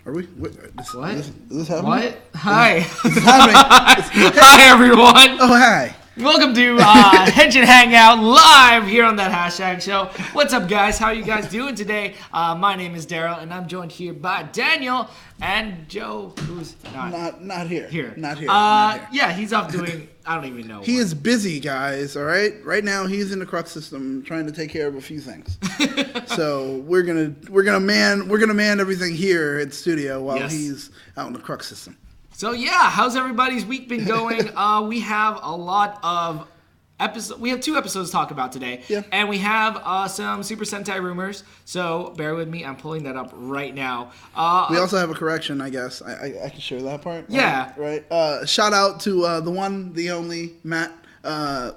Are we? What? Is this happening? What? Hi. This is happening. Hi, everyone. Oh, hi. Welcome to Henshin Hangout live here on that hashtag show. What's up, guys? How are you guys doing today? My name is Darrel, and I'm joined here by Daniel and Joe, who's not here. Not here. Yeah, he's off doing. I don't even know. He is busy, guys. All right. Right now, he's in the crux system trying to take care of a few things. So we're gonna man everything here at the studio while he's out in the crux system. So yeah, how's everybody's week been going? We have a lot of episodes. We have 2 episodes to talk about today, and we have some Super Sentai rumors. So bear with me, I'm pulling that up right now. We also have a correction, I guess. I can share that part. Yeah. Right. Shout out to the one, the only Matt.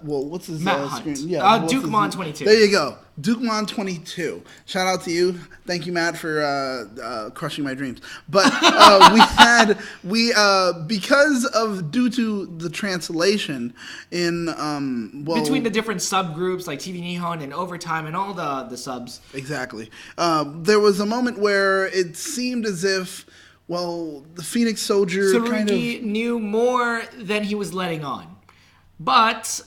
What's his screen? Yeah. Dukemon22. There you go. Dukemon22. Shout out to you. Thank you, Matt, for crushing my dreams. But due to the translation in between the different subgroups like TV Nihon and Overtime and all the subs. Exactly. There was a moment where it seemed as if the Phoenix Soldier Tsurugi knew more than he was letting on. But,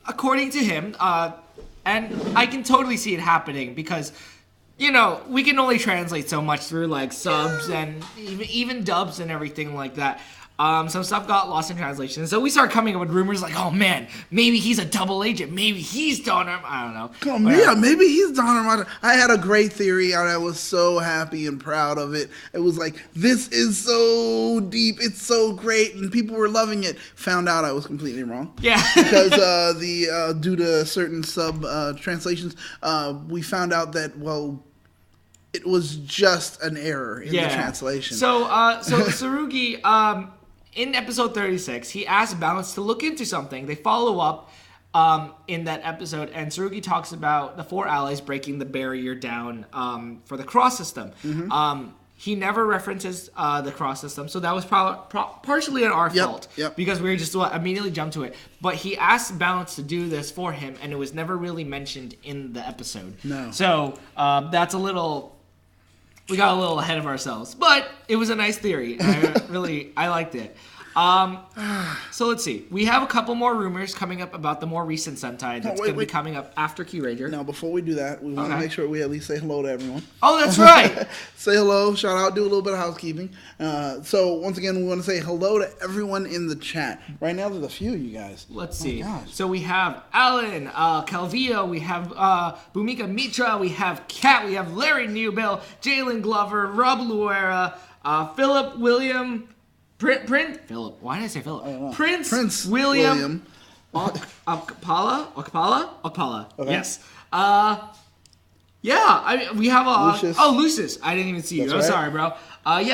according to him, and I can totally see it happening because, we can only translate so much through, like, subs and even dubs and everything like that. Some stuff got lost in translation. So we start coming up with rumors like, oh, man, maybe he's a double agent. Maybe he's Don Armage. I don't know. Yeah, maybe he's Don Armage. I had a great theory, and I was so happy and proud of it. It was like, this is so deep. It's so great, and people were loving it. Found out I was completely wrong. Yeah. Because due to certain sub translations, we found out that, it was just an error in the translation. So Tsurugi, in episode 36, he asked Balance to look into something. They follow up in that episode, and Tsurugi talks about the 4 allies breaking the barrier down for the cross system. Mm-hmm. He never references the cross system, so that was partially our fault because we just immediately jumped to it. But he asked Balance to do this for him, and it was never really mentioned in the episode. No. So that's a little... We got a little ahead of ourselves, but it was a nice theory. I liked it. So let's see. We have a couple more rumors coming up about the more recent Sentai that's going to be coming up after Kyuranger. Now, before we do that, we want to make sure we at least say hello to everyone. Oh, that's right. Say hello, shout out, do a little bit of housekeeping. So once again, we want to say hello to everyone in the chat. Right now, there's a few of you guys. Let's see. So we have Alan, Calvillo, we have Bhumika Mitra, we have Kat, we have Larry Newbill, Jalen Glover, Rob Luera, Philip William... Philip. Why did I say Philip? Prince William. Okpala. Okay. Yes. We have Lucius. Lucius. I didn't even see you. That's right. Sorry, bro.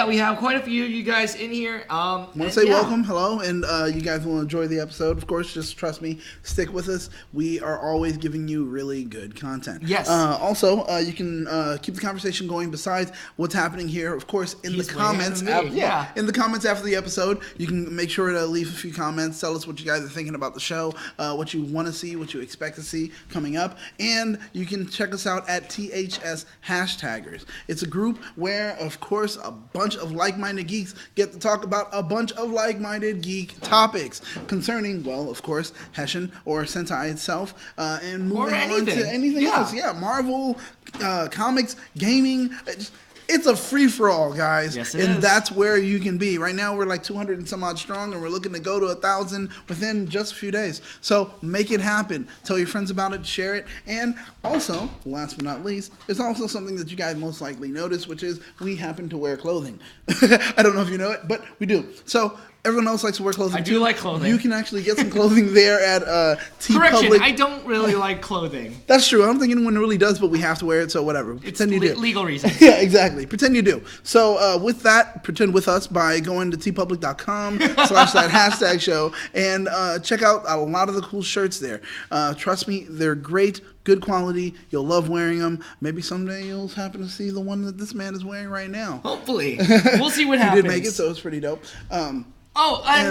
We have quite a few of you guys in here. Want to say welcome, hello, and you guys will enjoy the episode. Of course, just trust me, stick with us. We are always giving you really good content. Yes. Also, you can keep the conversation going besides what's happening here. Of course, in the comments. In the comments after the episode, you can make sure to leave a few comments. Tell us what you guys are thinking about the show, what you want to see, what you expect to see coming up, and you can check us out at THS Hashtaggers. It's a group where, of course, a bunch of like-minded geeks get to talk about a bunch of like-minded geek topics concerning, of course, Henshin or Sentai itself, and moving on to anything else. Yeah, Marvel, comics, gaming. It's a free-for-all, guys. Yes, it is. That's where you can be. Right now, we're like 200 and some odd strong, and we're looking to go to 1,000 within just a few days. So make it happen. Tell your friends about it, share it. And also, last but not least, there's also something that you guys most likely notice, which is we happen to wear clothing. I don't know if you know it, but we do. So everyone else likes to wear clothing. I do like clothing. You can actually get some clothing there at TeePublic. Correction, I don't really like clothing. That's true. I don't think anyone really does, but we have to wear it, so whatever. Pretend you do. Legal reasons. Yeah, exactly. Pretend you do. So with that, pretend with us by going to teepublic.com/that hashtag show and check out a lot of the cool shirts there. Trust me, they're great. Good quality. You'll love wearing them. Maybe someday you'll happen to see the one that this man is wearing right now. Hopefully. We'll see what happens. He did make it, so it's pretty dope. And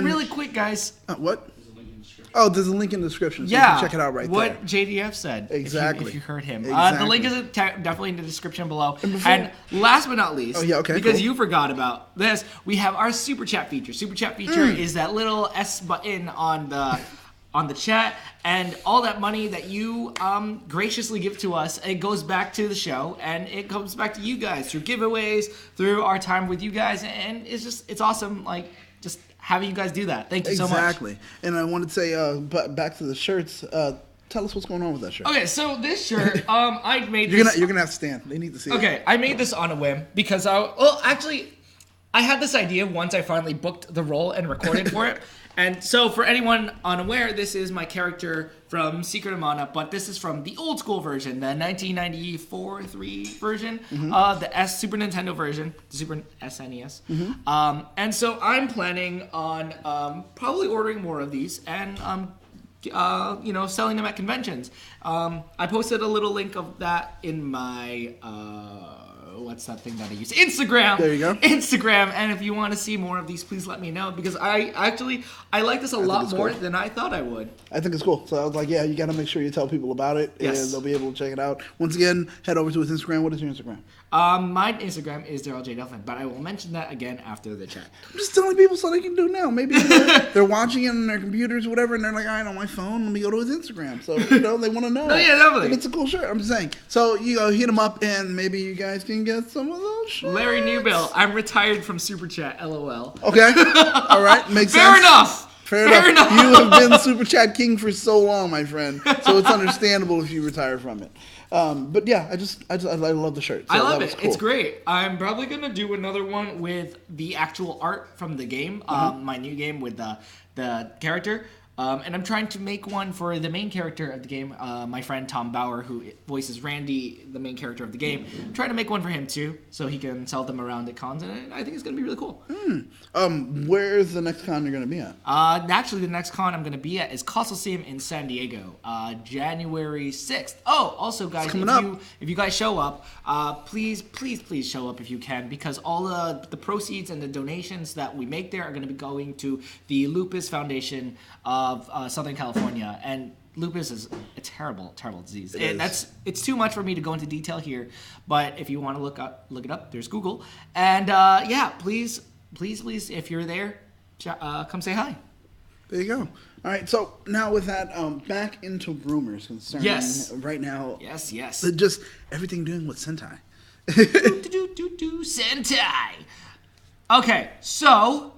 really quick, guys. What? Oh, there's a link in the description, so you can check it out right there. What JDF said. Exactly. If you heard him. Exactly. The link is definitely in the description below. And last but not least, because you forgot about this, we have our Super Chat feature. Super Chat feature is that little S button on the chat, and all that money that you graciously give to us, it goes back to the show, and it comes back to you guys through giveaways, through our time with you guys, and it's awesome, like, just having you guys do that. Thank you so much. Exactly. And I wanted to say, back to the shirts, tell us what's going on with that shirt. Okay, so this shirt, I made this... You're gonna have to stand. They need to see it. Okay, I made this on a whim, because I had this idea once I finally booked the role and recorded for it. And so, for anyone unaware, this is my character from Secret of Mana, but this is from the old school version, the 1994-3 version, the Super Nintendo version, the Super SNES. And so, I'm planning on probably ordering more of these and selling them at conventions. I posted a little link of that in my what's that thing that I use? Instagram. There you go. Instagram. And if you want to see more of these, please let me know, because I like this a lot more than I thought I would. I think it's cool. So I was like, yeah, you got to make sure you tell people about it, and they'll be able to check it out. Once again, head over to his Instagram. What is your Instagram? My Instagram is Darrel J. Delphin, but I will mention that again after the chat. I'm just telling people so they can do now. Maybe they're watching it on their computers or whatever, and they're like, all right, on my phone, let me go to his Instagram. So, they want to know. Oh, yeah, definitely. It's a cool shirt. I'm just saying. So, hit him up, and maybe you guys can get some of those shirts. Larry Newbill, I'm retired from Super Chat, LOL. Okay. All right. Makes sense. Fair enough. Fair enough. You have been Super Chat King for so long, my friend. So it's understandable if you retire from it. But yeah, I love the shirt. So I love it. Cool. It's great. I'm probably gonna do another one with the actual art from the game, my new game with the character. And I'm trying to make one for the main character of the game, my friend Tom Bauer, who voices Randy, the main character of the game. I'm trying to make one for him too, so he can sell them around at cons, and I think it's gonna be really cool. Where's the next con you're gonna be at? Actually, the next con I'm gonna be at is Coliseum in San Diego, January 6th. Oh, also, guys, if you guys show up, please show up if you can, because all the proceeds and the donations that we make there are gonna be going to the Lupus Foundation of Southern California, and lupus is a terrible disease. It's too much for me to go into detail here, but if you want to look it up, there's Google. And please, if you're there, come say hi. There you go. All right, so now with that, back into rumors concerning right now. Yes. Just everything doing with Sentai. Sentai. Okay, so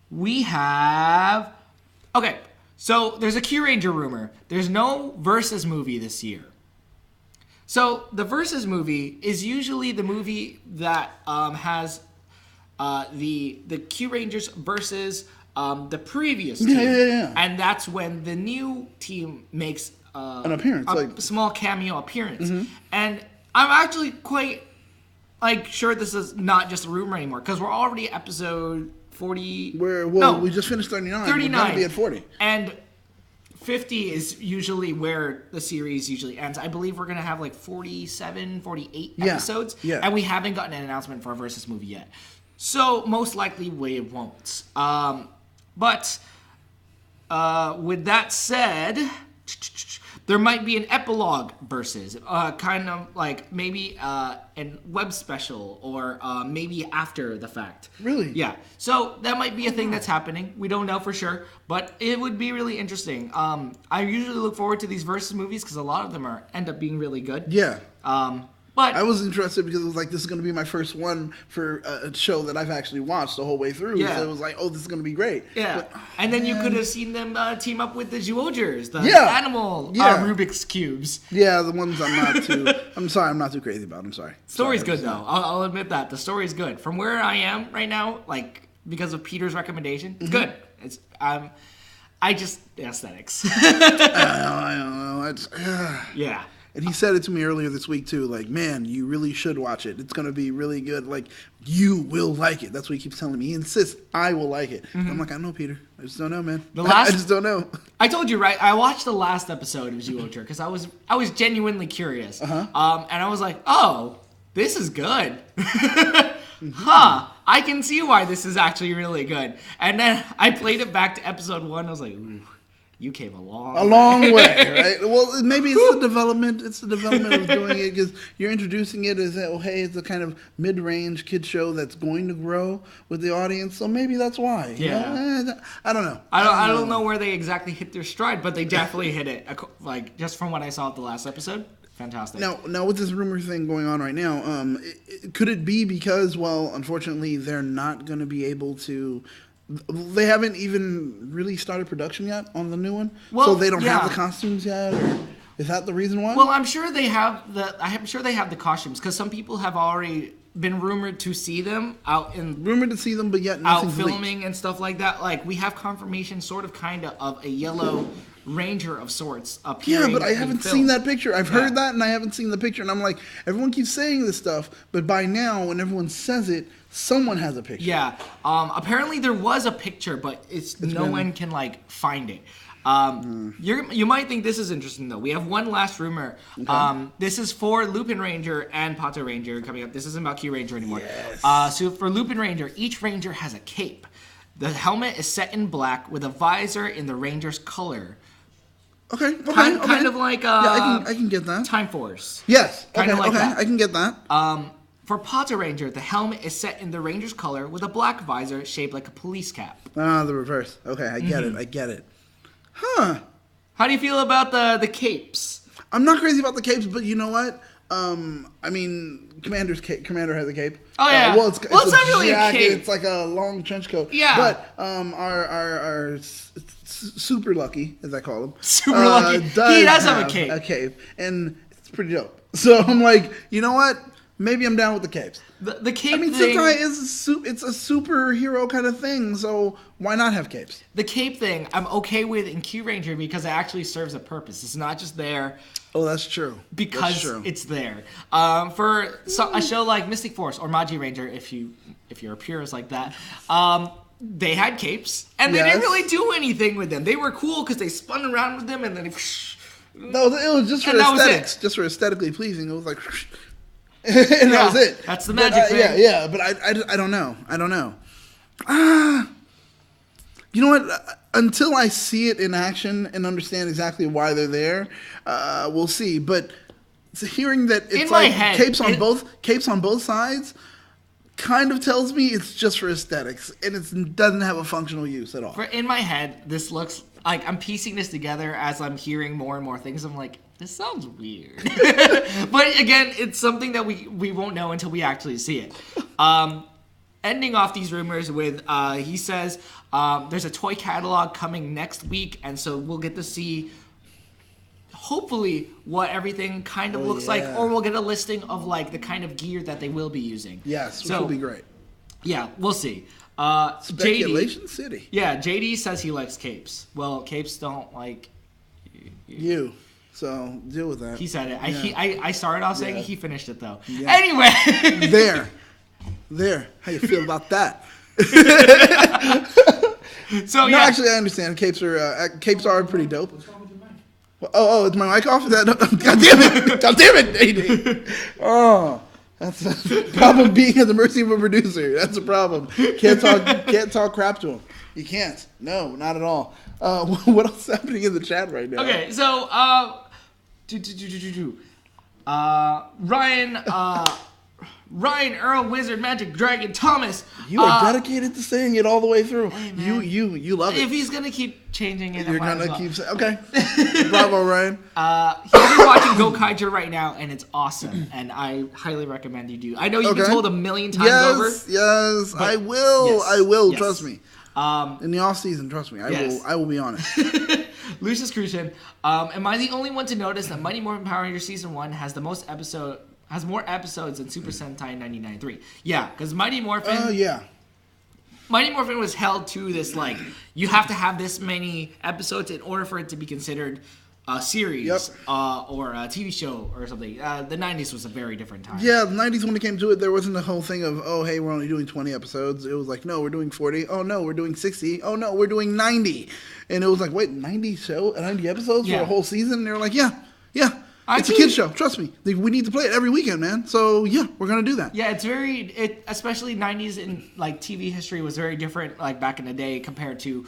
we have. Okay, so there's a Kyuranger rumor. There's no Versus movie this year. So the Versus movie is usually the movie that has the Kyurangers versus the previous team. Yeah. And that's when the new team makes an appearance, a small cameo appearance. And I'm actually quite sure this is not just a rumor anymore, because we're already at episode 40. We just finished 39. 39. We're going to be at 40. And 50 is usually where the series usually ends. I believe we're going to have 47, 48 episodes. Yeah. And we haven't gotten an announcement for a Versus movie yet. So most likely we won't. But with that said, there might be an epilogue Versus, kind of maybe an web special, or maybe after the fact. Really? Yeah. So that might be a thing that's happening. We don't know for sure, but it would be really interesting. I usually look forward to these Versus movies because a lot of them end up being really good. Yeah. But I was interested because it was this is going to be my first one for a show that I've actually watched the whole way through. Yeah. So it was this is going to be great. Yeah. But, and then you could have seen them team up with the Kyurangers, the animal Rubik's Cubes. Yeah, the ones I'm not too crazy about. I'm sorry. Story's good, though. I'll admit that. The story's good. From where I am right now, because of Peter's recommendation, it's good. It's aesthetics. I don't know. Yeah. And he said it to me earlier this week, too. Man, you really should watch it. It's going to be really good. You will like it. That's what he keeps telling me. He insists I will like it. I'm like, I know, Peter. I just don't know, man. I just don't know. I told you, right? I watched the last episode of Kyuranger because I was genuinely curious. And I was like, oh, this is good. I can see why this is actually really good. And then I played it back to episode 1. I was like, ooh. you came a long way, right? Well, maybe it's the development. It's the development of doing it because you're introducing it as, hey, it's a kind of mid-range kid show that's going to grow with the audience. So maybe that's why. Yeah. I don't know. I don't know where they exactly hit their stride, but they definitely hit it. Like, just from what I saw at the last episode. Fantastic. Now with this rumor thing going on right now, could it be because, well, unfortunately, they're not going to be able to... They haven't even really started production yet on the new one, so they don't have the costumes yet. Or is that the reason why? Well, I'm sure they have the costumes because some people have already been rumored to see them out but yet out filming leaked. And stuff like that. Like we have confirmation, kind of a yellow ranger of sorts appearing. Yeah, but I haven't seen that picture. I've heard that, and I haven't seen the picture. And I'm like, everyone keeps saying this stuff, but by now, when everyone says it, someone has a picture. Yeah. Apparently there was a picture, but no one can find it. You might think this is interesting though. We have one last rumor. Okay. This is for Lupin Ranger and Pato Ranger coming up. This isn't about Kyuranger anymore. Yes. So for Lupin Ranger, each Ranger has a cape. The helmet is set in black with a visor in the Ranger's color. Okay. Kind of like I can get that. Time Force. Yes. Kind of like that. I can get that. For Pato Ranger, the helmet is set in the Ranger's color with a black visor shaped like a police cap. The reverse. Okay, I get it. Huh. How do you feel about the capes? I'm not crazy about the capes, but you know what? I mean, Commander has a cape. Oh yeah. Well, it's not really jacket. A cape. It's like a long trench coat. Yeah. But our super lucky, as I call him, super lucky, he does have a cape, and it's pretty dope. So I'm like, you know what? Maybe I'm down with the capes. The cape. I mean, thing, Sentai it's a superhero kind of thing, so why not have capes? The cape thing, I'm okay with in Kyuranger because it actually serves a purpose. It's not just there. Oh, that's true. Because it's there. For a show like Mystic Force or Maji Ranger, if you're a purist like that, they had capes and they didn't really do anything with them. They were cool because they spun around with them and then. No, it was just for aesthetics, just for aesthetically pleasing. It was like. And that was it. That's the magic thing. Yeah, but I don't know. You know what? Until I see it in action and understand exactly why they're there, we'll see. But hearing that it's like capes on both sides kind of tells me it's just for aesthetics and it doesn't have a functional use at all. In my head, this looks like I'm piecing this together as I'm hearing more and more things. I'm like, this sounds weird. But again, it's something that we won't know until we actually see it. Ending off these rumors with, he says, there's a toy catalog coming next week, and so we'll get to see, hopefully, what everything kind of looks like, or we'll get a listing of the kind of gear that they will be using. Yes, which will be great. Yeah, we'll see. Speculation City. Yeah, JD says he likes capes. Well, capes don't like you. So deal with that. He said it. Yeah. I started off saying it. He finished it though. Yeah. Anyway, there. How you feel about that? So no, actually, I understand. Capes are pretty dope. What's wrong with your mic? Oh, is my mic off? God damn it! Oh, that's a problem. Being at the mercy of a producer. That's a problem. Can't talk crap to him. You can't. No, not at all. What else is happening in the chat right now? Okay, so Ryan, Earl, Wizard, Magic, Dragon, Thomas. You are dedicated to saying it all the way through. Hey, you love it. If he's gonna keep changing it, you're gonna keep saying okay. Bravo, Ryan. He's watching Go Kaiju right now, and it's awesome. And I highly recommend you do. I know you've been told a million times over. Yes, I will. Yes, I will. Yes. Trust me. In the off season, trust me, I will be on it. Lucius Crucian, am I the only one to notice that Mighty Morphin Power Rangers Season 1 has more episodes than Super Sentai 99.3? Yeah, because Mighty Morphin. Mighty Morphin was held to this you have to have this many episodes in order for it to be considered a series or a TV show or something. The 90s was a very different time. Yeah, the 90s when it came to it, there wasn't the whole thing of, oh, hey, we're only doing 20 episodes. It was like, no, we're doing 40. Oh, no, we're doing 60. Oh, no, we're doing 90. And it was like, wait, 90 episodes for a whole season? And they were like, yeah. It's a kid's show. Trust me. We need to play it every weekend, man. So, yeah, we're going to do that. Yeah, especially 90s in TV history was very different back in the day compared to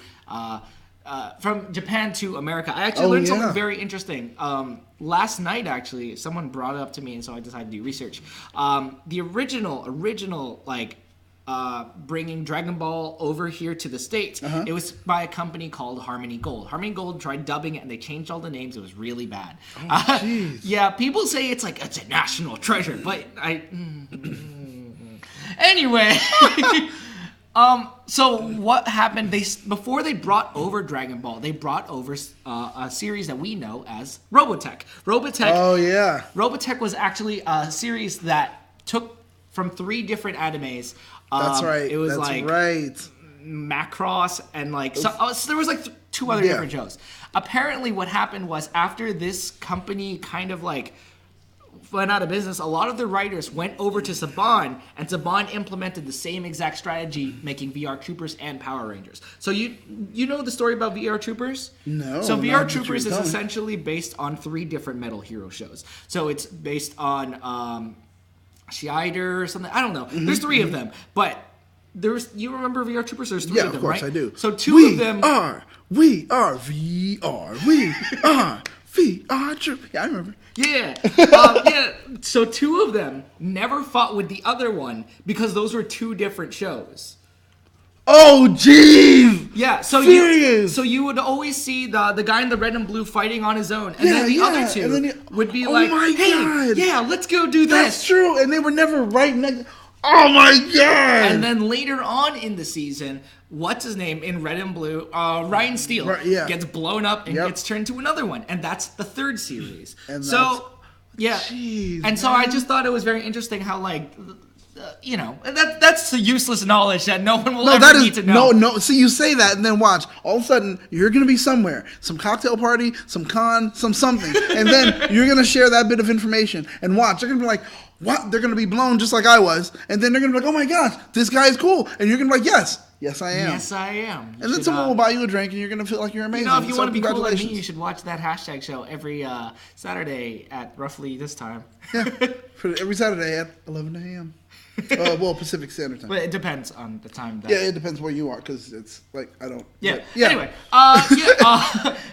from Japan to America. I actually learned something very interesting. Last night, actually, someone brought it up to me, and so I decided to do research. The original, like, bringing Dragon Ball over here to the States, it was by a company called Harmony Gold. Harmony Gold tried dubbing it, and they changed all the names. It was really bad. Yeah, people say it's a national treasure, but anyway. So what happened? Before they brought over Dragon Ball, they brought over a series that we know as Robotech. Robotech was actually a series that took from 3 different animes. That's right. It was Macross and so there was 2 other different shows. Apparently, what happened was after this company kind of went out of business, a lot of the writers went over to Saban, and Saban implemented the same exact strategy, making VR Troopers and Power Rangers. So you know the story about VR Troopers? No. So VR Troopers is essentially based on 3 different Metal Hero shows. So it's based on Shider or something. I don't know. There's 3 of them, but you remember VR Troopers? There's 3 of them, right? Yeah, of course I do. So 2 of them. We are VR. We are VR Troopers. Yeah, I remember. Yeah. So 2 of them never fought with the other one because those were 2 different shows. Oh, jeez. Yeah. So you would always see the guy in the red and blue fighting on his own, and then the other 2 would be God. Yeah, let's go do this. That's true, and they were never right next. Oh my God! And then later on in the season, what's his name in red and blue? Ryan Steele gets blown up and gets turned to another one, and that's the 3rd series. And so I just thought it was very interesting how that's the useless knowledge that no one will ever need to know. No. See, you say that, and then watch. All of a sudden, you're going to be somewhere, some cocktail party, some con, some something, and then you're going to share that bit of information. And watch, they're going to be like, what? They're going to be blown just like I was, and then they're going to be like, oh my gosh, this guy is cool, and you're going to be like, yes, I am. Yes, I am. And then someone will buy you a drink, and you're going to feel like you're amazing. If you want to be cool like me, you should watch that hashtag show every Saturday at roughly this time. Yeah, every Saturday at 11 a.m. Pacific Standard Time. But it depends on the time. It depends where you are, because it's I don't. Yeah. Anyway,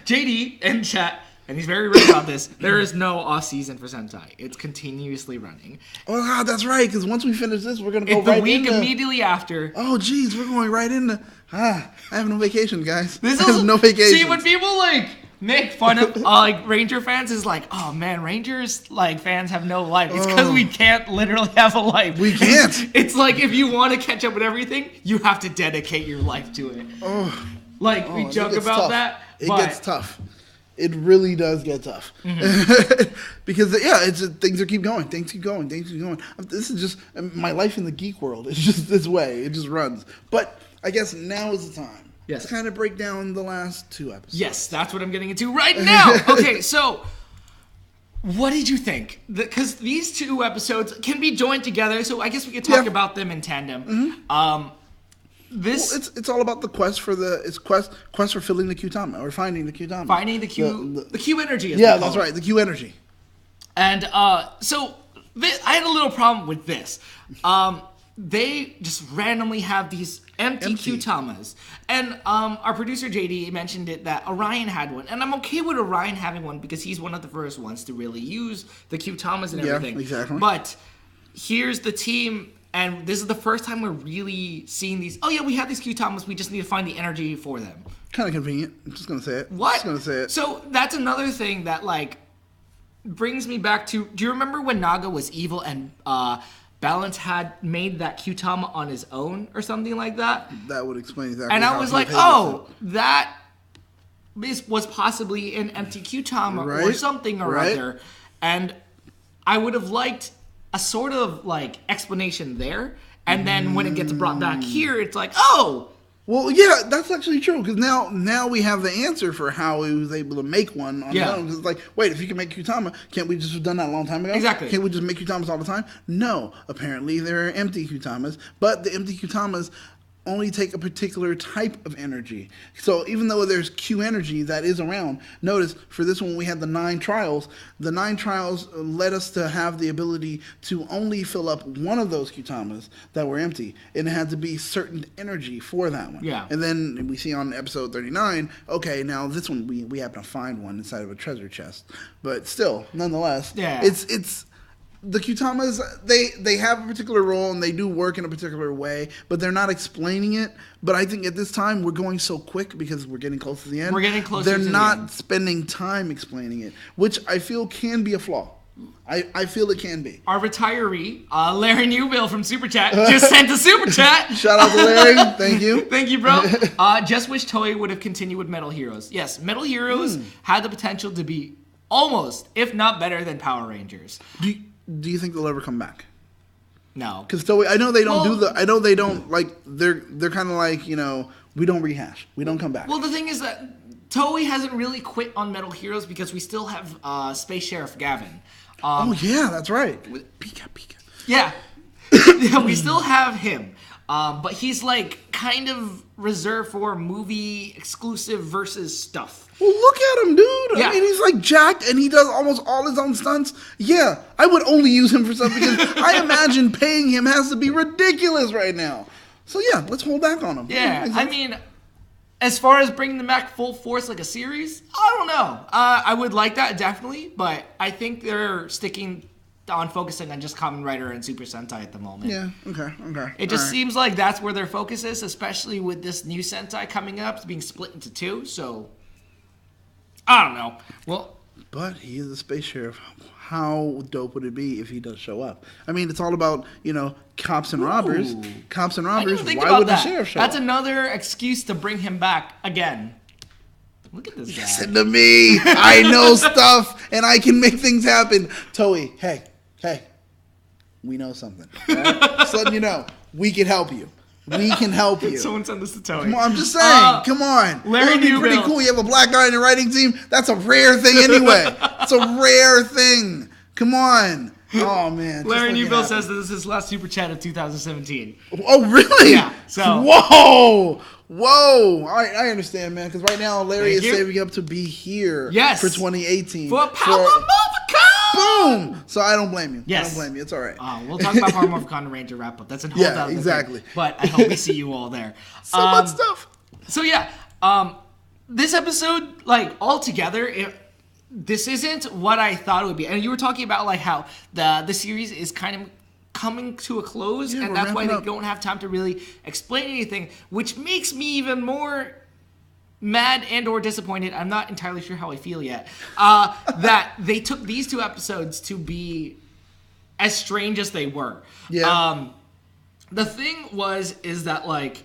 JD in chat, and he's very real about this. There is no off season for Sentai. It's continuously running. Oh God, that's right. Because once we finish this, we're gonna go right into the week immediately after. Oh geez, we're going right into. I have no vacation, guys. I have no vacation. See, when people make fun of Ranger fans, is oh man, Rangers fans have no life. It's because we can't literally have a life. We can't. It's if you want to catch up with everything, you have to dedicate your life to it. We joke about that. It gets tough. It really does get tough. Because things keep going. Things keep going. This is just my life in the geek world. It's just this way. It just runs. But I guess now is the time. Yes. To kind of break down the last 2 episodes. Yes, that's what I'm getting into right now. Okay, so what did you think? Because these 2 episodes can be joined together, so I guess we could talk about them in tandem. It's all about the quest for quest for filling the Kyutama or finding the Kyutama. Finding the Q energy. That's right, the Q energy. And so I had a little problem with this. They just randomly have these empty Kyutamas. And our producer JD mentioned that Orion had one. And I'm okay with Orion having one because he's one of the first ones to really use the Kyutamas and everything. Yeah, exactly. But here's the team, and this is the first time we're really seeing these. Oh yeah, we have these Kyutamas, we just need to find the energy for them. Kind of convenient. I'm just going to say it. What? Just going to say it. So that's another thing that brings me back to, do you remember when Naga was evil and Balance had made that Kyutama on his own or something like that? That would explain exactly. And I was like, oh, that was possibly an empty Kyutama or something or other. And I would have liked a sort of explanation there. And then when it gets brought back here, it's oh! Well, yeah, that's actually true, because now we have the answer for how he was able to make one on his own. Because it's wait, if you can make Kyutama, can't we just have done that a long time ago? Exactly. Can't we just make Kyutamas all the time? No. Apparently, there are empty Kyutamas, but the empty Kyutamas only take a particular type of energy. So even though there's Q energy that is around, notice for this one we had the 9 trials. The 9 trials led us to have the ability to only fill up one of those Kyutamas that were empty. And it had to be certain energy for that one. Yeah. And then we see on episode 39, okay, now this one we happen to find one inside of a treasure chest. But still, nonetheless, it's the Kyutamas, they have a particular role and they do work in a particular way, but they're not explaining it. But I think at this time we're going so quick because we're getting close to the end. We're getting closer to the end. They're not spending time explaining it, which I feel can be a flaw. I feel it can be. Our retiree, Larry Newbill from Super Chat, just sent a Super Chat. Shout out to Larry. Thank you. Thank you, bro. Just wish Toei would have continued with Metal Heroes. Yes, Metal Heroes had the potential to be almost, if not better than Power Rangers. Do you think they'll ever come back? No, because I know they don't I know they don't like. They're kind of like, you know, we don't rehash. We don't come back. Well, the thing is that Toei hasn't really quit on Metal Heroes because we still have Space Sheriff Gavin. Oh yeah, that's right. Pika. Yeah, we still have him. But he's like kind of reserved for movie exclusive versus stuff. Well, look at him, dude. Yeah. I mean, he's like jacked and he does almost all his own stunts. Yeah, I would only use him for stuff because I imagine paying him has to be ridiculous right now. So yeah, let's hold back on him. Yeah, I mean, as far as bringing them back full force like a series, I don't know. I would like that, definitely, but I think they're sticking on focusing on just Kamen Rider and Super Sentai at the moment. Yeah, okay. It just seems like that's where their focus is, especially with this new Sentai coming up, being split into 2, so I don't know. Well, but he is a space sheriff. How dope would it be if he does show up? I mean, it's all about, you know, cops and robbers. Cops and robbers. Why would the sheriff show up? That's another excuse to bring him back again. Look at this guy. Listen to me. I know stuff, and I can make things happen. Toei, hey, we know something. Right? Just letting you know, we can help you. We can help you. Someone send this to Toei. Come on, I'm just saying. Come on. Larry It would be pretty cool. You have a black guy in your writing team. That's a rare thing anyway. It's a rare thing. Come on. Oh, man. Larry Newbill says that this is his last Super Chat of 2017. Oh, really? Yeah. So. Whoa. All right, I understand, man. Because right now, Larry is saving up to be here for 2018. For Power Morphicon! Boom! So I don't blame you. Yes. I don't blame you. It's all right. We'll talk about Power Morphicon and Ranger wrap-up. That's a whole other exactly. thing. But I hope we see you all there. So much stuff. So, yeah. This episode, like, altogether, this isn't what I thought it would be. And you were talking about, like, how the series is kind of coming to a close, and that's why they don't have time to really explain anything, which makes me even more mad and or disappointed. I'm not entirely sure how I feel yet. That they took these 2 episodes to be as strange as they were. Yeah. The thing is that, like,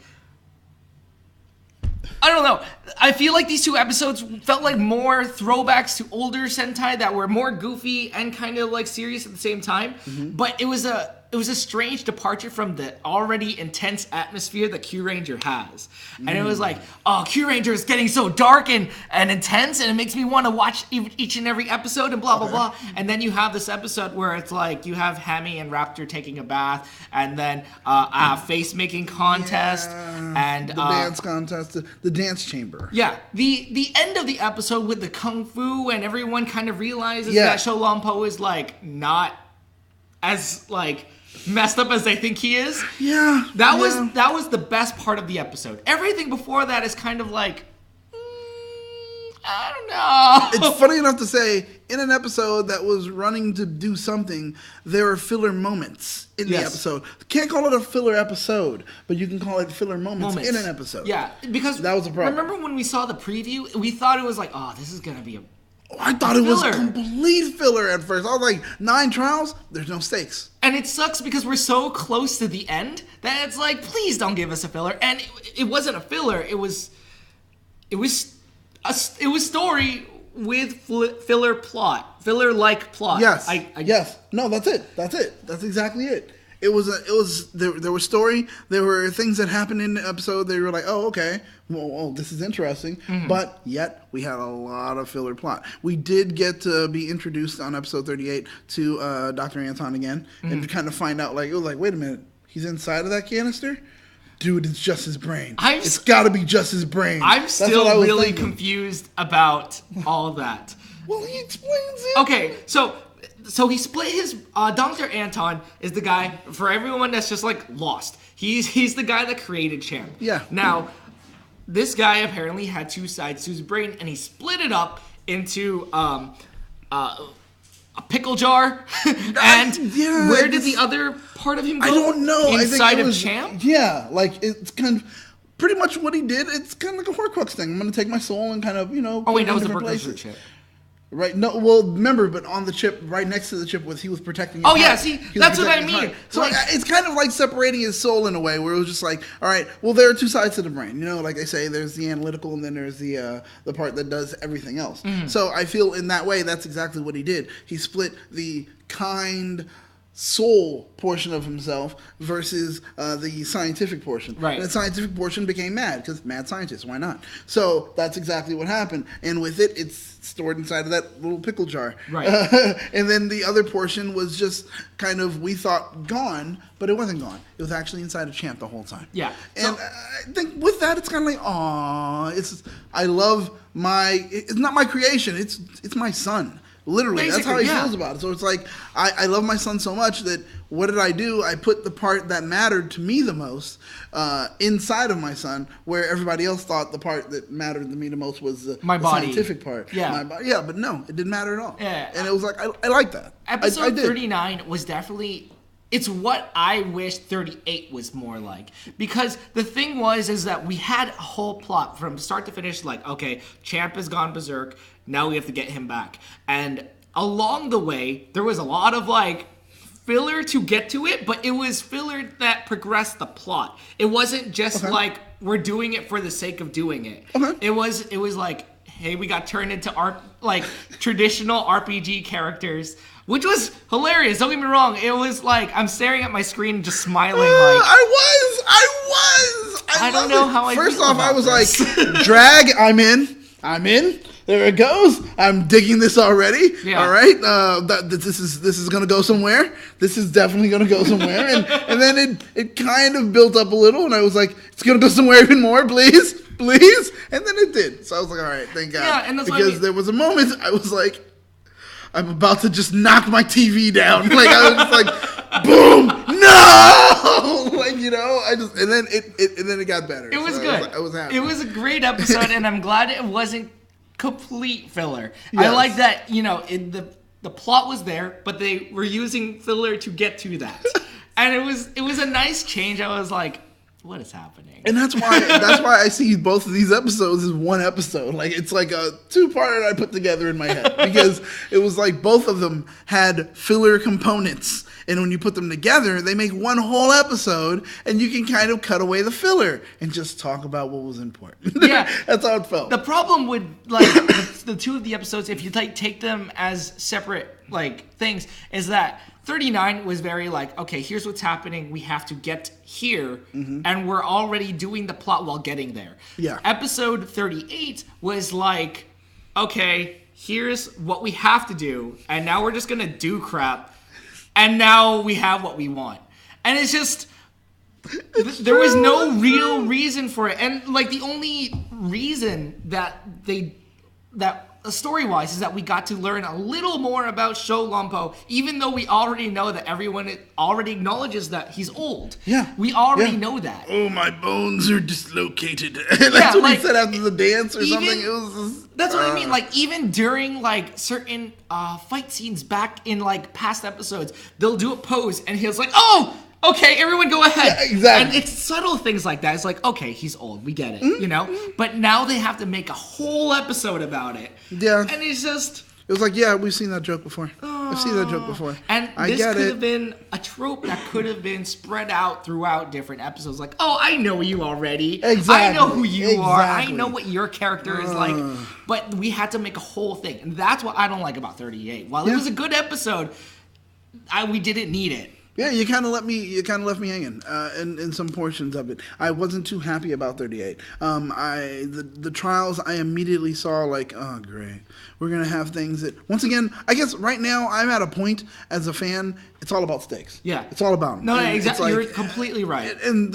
I don't know. I feel like these 2 episodes felt like more throwbacks to older Sentai that were more goofy and kind of like serious at the same time. Mm-hmm. But it was a strange departure from the already intense atmosphere that Kyuranger has. And it was like, oh, Kyuranger is getting so dark and intense, and it makes me want to watch each and every episode and blah, blah, blah. And then you have this episode where it's like you have Hammy and Raptor taking a bath, and then a face-making contest. And the dance contest, the dance chamber. Yeah. The end of the episode with the Kung Fu, and everyone kind of realizes that Shou is, like, not as, like, messed up as they think he is. Yeah. That was the best part of the episode. Everything before that is kind of like, I don't know. It's funny enough to say, in an episode that was running to do something, there were filler moments in the episode. Can't call it a filler episode, but you can call it filler moments in an episode. Yeah, because that was a problem. Remember when we saw the preview? We thought it was like, oh, this is going to be I thought it was complete filler at first. I was like, 9 trials? There's no stakes. And it sucks because we're so close to the end that it's like, please don't give us a filler. And it wasn't a filler. It was story with filler plot, filler-like plot. Yes. Yes. No, that's it. That's exactly it. There was story. There were things that happened in the episode. They were like, oh, okay. Well, this is interesting. Mm-hmm. But yet, we had a lot of filler plot. We did get to be introduced on episode 38 to Doctor Anton again. Mm-hmm. And to kind of find out, like, it was like, wait a minute. He's inside of that canister? dude, it's just his brain. It's got to be just his brain. I'm still really confused about all that. Well, he explains it. Okay, so he split his Doctor Anton is the guy for everyone that's just like lost. He's the guy that created Champ. Yeah. Now, this guy apparently had two sides to his brain, and he split it up into a pickle jar. And where did the other part of him go? I don't know. Inside of Champ? Yeah, like it's kind of pretty much what he did. It's kind of like a Horcrux thing. I'm going to take my soul and kind of, Oh wait, that was the precursor chip. Right? No, well, remember, but on the chip, right next to the chip, he was protecting his heart. Yeah, see, that's what I mean. So like, it's kind of like separating his soul in a way, where it was just like, all right, well, there are two sides to the brain. Like they say, there's the analytical, and then there's the part that does everything else. Mm-hmm. So I feel in that way, that's exactly what he did. He split the kind soul portion of himself versus the scientific portion. Right. And the scientific portion became mad, because mad scientists, why not? So that's exactly what happened. And with it, it's stored inside of that little pickle jar. Right. And then the other portion was just kind of, we thought, gone, but it wasn't gone. It was actually inside of Champ the whole time. Yeah. And I think with that, it's kind of like, aw, I love it's not my creation, it's my son. Literally, basically, that's how he feels about it. So it's like, I love my son so much that what did I do? I put the part that mattered to me the most inside of my son, where everybody else thought the part that mattered to me the most was the scientific part. Yeah. Yeah, but no, it didn't matter at all. Yeah. And it was like, I like that. Episode 39 was definitely... It's what I wish 38 was more like. Because the thing is that we had a whole plot from start to finish, like, okay, Champ has gone berserk, now we have to get him back. And along the way, there was a lot of, like, filler to get to it, but it was filler that progressed the plot. It wasn't just like, we're doing it for the sake of doing it. Okay. It was like, hey, we got turned into traditional RPG characters, which was hilarious. Don't get me wrong. It was like, I'm staring at my screen and just smiling like... I don't know how I First off, I was like, drag, I'm in. There it goes. I'm digging this already. Yeah. All right. This is gonna go somewhere. This is definitely gonna go somewhere. And then it kind of built up a little, and I was like, it's gonna go somewhere even more, please. And then it did. So I was like, all right, thank God. Yeah, and that's because there was a moment I was like, I'm about to just knock my TV down. Like I was just like, boom, no, like and then it got better. It was good. I was happy. It was a great episode, and I'm glad it wasn't complete filler. Yes. I like that. The plot was there, but they were using filler to get to that, and it was a nice change. I was like, what is happening? And that's why I see both of these episodes as one episode. Like it's like a two-parter I put together in my head, because it was like both of them had filler components. And when you put them together, they make one whole episode, and you can kind of cut away the filler and just talk about what was important. Yeah. That's how it felt. The problem with like the two of the episodes, if you take them as separate things, is that 39 was very like, okay, here's what's happening. We have to get here, and we're already doing the plot while getting there. Yeah. Episode 38 was like, okay, here's what we have to do, and now we're just gonna do crap. And now we have what we want. And it's just... there was no real reason for it. And, the only reason that story-wise, is that we got to learn a little more about Shou Lumpo, even though we already know that everyone already acknowledges that he's old. Yeah. We already know that. Oh, my bones are dislocated. That's what he said after the dance or something. It was just, that's what I mean. Even during, certain fight scenes back in, past episodes, they'll do a pose, and he's like, oh! Okay, everyone go ahead. Yeah, exactly. And it's subtle things like that. It's like, okay, he's old. We get it, But now they have to make a whole episode about it. Yeah. And it's just... It was like, yeah, we've seen that joke before. I've seen that joke before. And this could have been a trope that could have been spread out throughout different episodes. Like, oh, I know you already. Exactly. I know who you are. I know what your character is like. But we had to make a whole thing. And that's what I don't like about 38. While it was a good episode, we didn't need it. Yeah, you kind of left me hanging in some portions of it. I wasn't too happy about 38. The trials, I immediately saw like, oh great, we're gonna have things that once again. I guess right now I'm at a point as a fan. It's all about stakes. Yeah, it's all about them. No, exactly. Like, you're completely right. And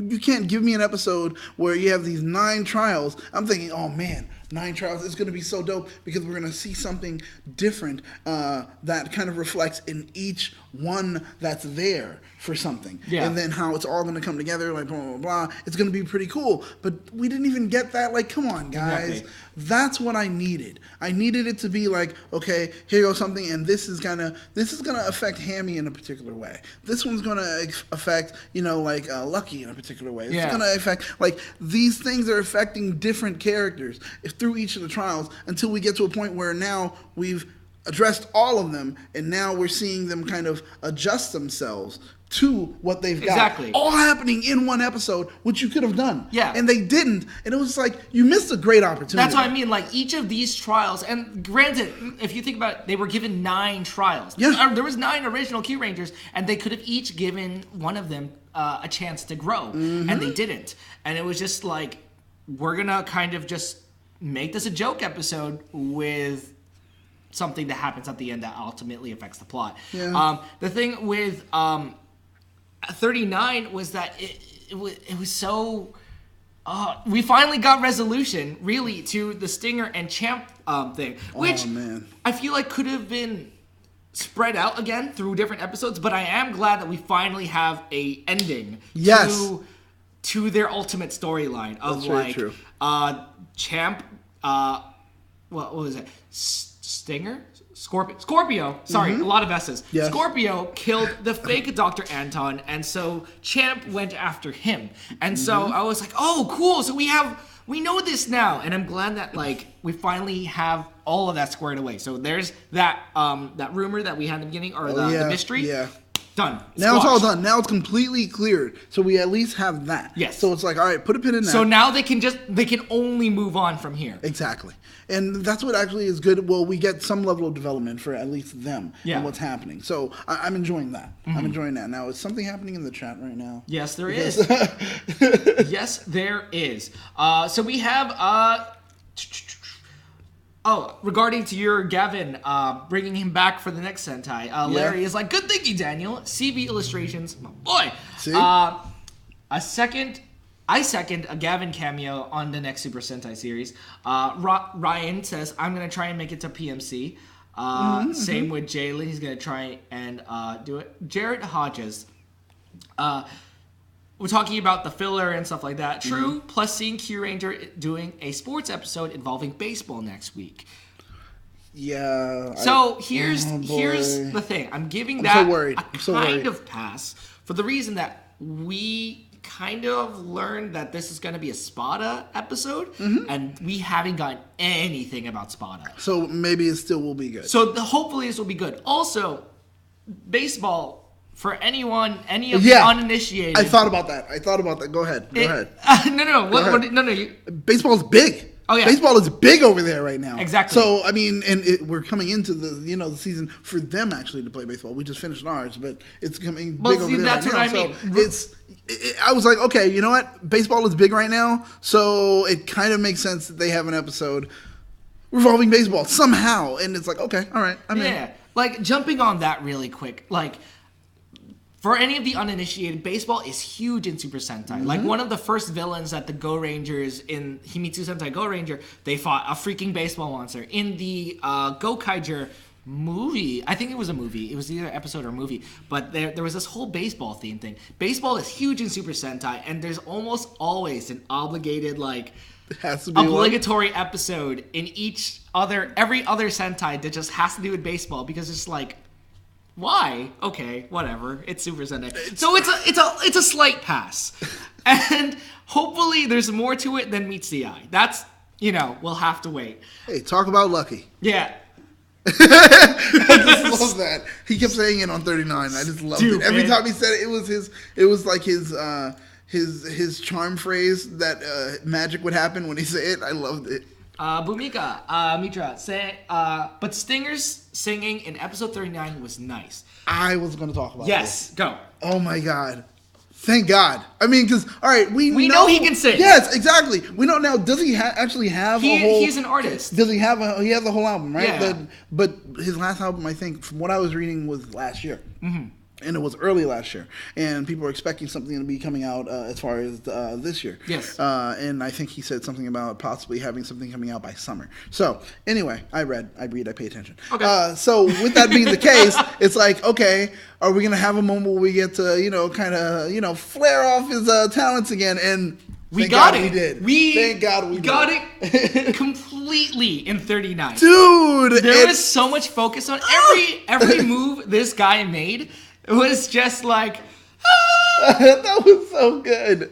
you can't give me an episode where you have these 9 trials. I'm thinking, oh man. 9 trials is going to be so dope because we're going to see something different that kind of reflects in each one that's there for something. Yeah. And then how it's all going to come together, like blah, blah, blah. It's going to be pretty cool. But we didn't even get that. Like, come on, guys. Exactly. That's what I needed. I needed it to be like, okay, here goes something, and this is gonna affect Hammy in a particular way. This one's going to affect, like Lucky in a particular way. It's going to affect, like, these things are affecting different characters through each of the trials until we get to a point where now we've addressed all of them, and now we're seeing them kind of adjust themselves to what they've got. Exactly. All happening in one episode, which you could have done. Yeah. And they didn't. And it was like, you missed a great opportunity. That's what I mean. Like, each of these trials, and granted, if you think about it, they were given 9 trials. Yeah. There was 9 original Kyurangers, and they could have each given one of them a chance to grow. Mm-hmm. And they didn't. And it was just like, we're going to kind of just make this a joke episode with something that happens at the end that ultimately affects the plot. Yeah. The thing with 39 was that it was so... we finally got resolution, really, to the Stinger and Champ thing, which I feel like could have been spread out again through different episodes, but I am glad that we finally have a ending to their ultimate storyline of Champ, what was it? Stinger? Scorpio. Sorry, a lot of S's. Yes. Scorpio killed the fake Doctor Anton, and so Champ went after him. And so I was like, oh, cool. So we know this now. And I'm glad that, like, we finally have all of that squared away. So there's that rumor that we had in the beginning, or the mystery. Yeah. Done. Now it's all done. Now it's completely cleared. So we at least have that. Yes. So it's like, all right, put a pin in that. So now they can only move on from here. Exactly. And that's what actually is good. Well, we get some level of development for at least them and what's happening. So I'm enjoying that. I'm enjoying that. Now, is something happening in the chat right now? Yes, there is. Yes, there is. So we have... regarding to your Gavin, bringing him back for the next Sentai, Larry is like, good thinking, Daniel. CV illustrations, my boy. See? I second a Gavin cameo on the next Super Sentai series. Ryan says, I'm going to try and make it to PMC. Same with Jalen. He's going to try and do it. Jared Hodges. We're talking about the filler and stuff like that. True, plus seeing Kyuranger doing a sports episode involving baseball next week. Yeah. So here's the thing. I'm giving that a kind of pass for the reason that we kind of learned that this is going to be a Spada episode, and we haven't gotten anything about Spada. So maybe it still will be good. So hopefully this will be good. Also, baseball... For any of the uninitiated... I thought about that. Go ahead. No. Baseball's big. Oh, yeah. Baseball is big over there right now. Exactly. So, I mean, we're coming into the season for them actually to play baseball. We just finished ours, but it's coming big over there that's right now. What I mean. So I was like, okay, you know what? Baseball is big right now, so it kind of makes sense that they have an episode revolving baseball somehow. And it's like, okay, all right, I'm in. Yeah, like, jumping on that really quick, like... For any of the uninitiated, baseball is huge in Super Sentai. Like, one of the first villains that the Go Rangers in Himitsu Sentai Go Ranger, they fought a freaking baseball monster. In the Go Kaiger movie, I think it was a movie. It was either an episode or a movie. But there was this whole baseball theme thing. Baseball is huge in Super Sentai, and there's almost always an obligated, like... Has to be obligatory episode in every other Sentai that just has to do with baseball, because it's like... Why? Okay, whatever. It's Super Sentai. So it's a slight pass. And hopefully there's more to it than meets the eye. That's, we'll have to wait. Hey, talk about Lucky. Yeah. I just love that. He kept saying it on 39. I just loved it. Every time he said it, it was like his charm phrase that magic would happen when he said it. I loved it. Bhumika, Mitra, but Stinger's singing in episode 39 was nice. I was going to talk about this. Go. Oh my God. Thank God. I mean, because, all right, we know he can sing. Yes, exactly. We know now, does he actually have a whole... He's an artist. Does he have he has the whole album, right? Yeah. But his last album, I think, from what I was reading, was last year. Mm-hmm. And it was early last year. And people were expecting something to be coming out as far as this year. Yes. And I think he said something about possibly having something coming out by summer. So, anyway, I pay attention. Okay. So, with that being the case, it's like, okay, are we going to have a moment where we get to, kind of, flare off his talents again? And we got it. We did. Thank God we got it completely in 39. Dude! There was so much focus on every move this guy made. It was just like... That was so good.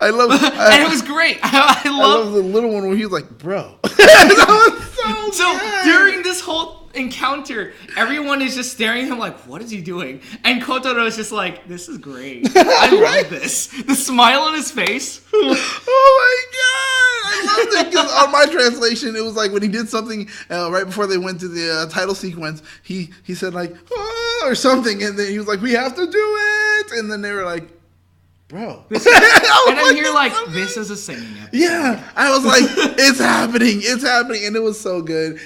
I love and it was great. I love the little one where he was like, bro. That was so good. During this whole encounter, everyone is just staring at him like, what is he doing? And Kotaro is just like, this is great. I love this. The smile on his face. Oh my God. I loved it because on my translation, it was like when he did something right before they went to the title sequence, he said like, or something. And then he was like, we have to do it. And then they were like, bro. And then you're like, this is a singing episode. Yeah. I was like, it's happening. It's happening. And it was so good.